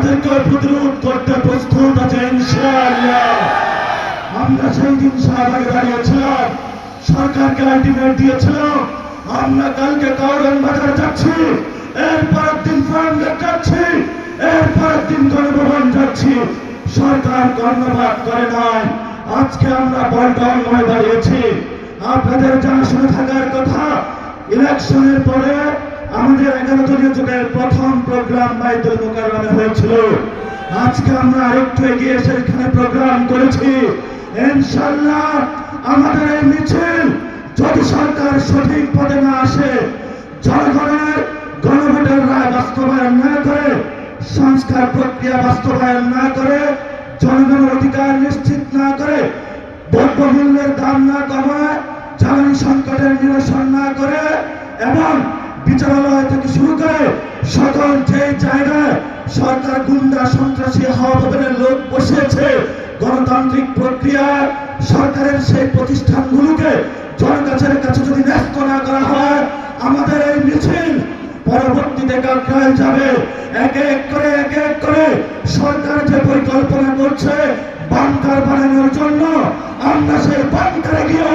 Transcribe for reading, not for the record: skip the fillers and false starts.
তাদেরকে প্রতিরোধ করতে প্রস্তুত আছে ইনশাআল্লাহ। আমরা সেই দিন শাহবাগে দাঁড়িয়েছিলাম, সরকারকে আলটিমেট দিয়েছিলাম আমরা কালকে কাউরান বাজার যাচ্ছি, এরপরের দিন ফার্মগেট যাচ্ছি, এরপরের দিন গণভবন যাচ্ছি। সরকার কর্ণপাত করে নাই। আজকে আমরা পল্টন হয়ে দাঁড়িয়েছি। আপনাদের জানাশোনা থাকার কথা, ইলেকশনের পরে আমাদের 11 দলীয় জোটের প্রথম প্রোগ্রাম বাইতুল মোকাররমে হয়েছিল। আজকে আমরা আরেকটু এগিয়ে এসে এখানে প্রোগ্রাম করেছি। ইনশাআল্লাহ আমাদের এই মিছিল যদি সরকার সঠিক পদে না আসে, জনগণের গণভোটের রায় বাস্তবায়ন না করে, সংস্কার প্রক্রিয়া বাস্তবায়ন না করে, জনগণের অধিকার নিশ্চিত না করে, দ্রব্যমূল্যের দাম না কমায়, জ্বালানি সংকটের নিরসন না করে এবং বিচারালয় থেকে শুরু করে সকল যে জায়গায় সরকার গুন্ডা সন্ত্রাসী হাওয়া লোক বসিয়েছে, গণতান্ত্রিক প্রক্রিয়া সরকারের সেই প্রতিষ্ঠানগুলোকে জনগণের কাছে যদি ন্যস্ত না করা হয়, আমাদের এই মিছিল পরবর্তীতে কাটরায় যাবে। এক এক করে সরকার যে পরিকল্পনা করছে বাংকার বানানোর জন্য, আমরা সেই বাংকারে গিয়ে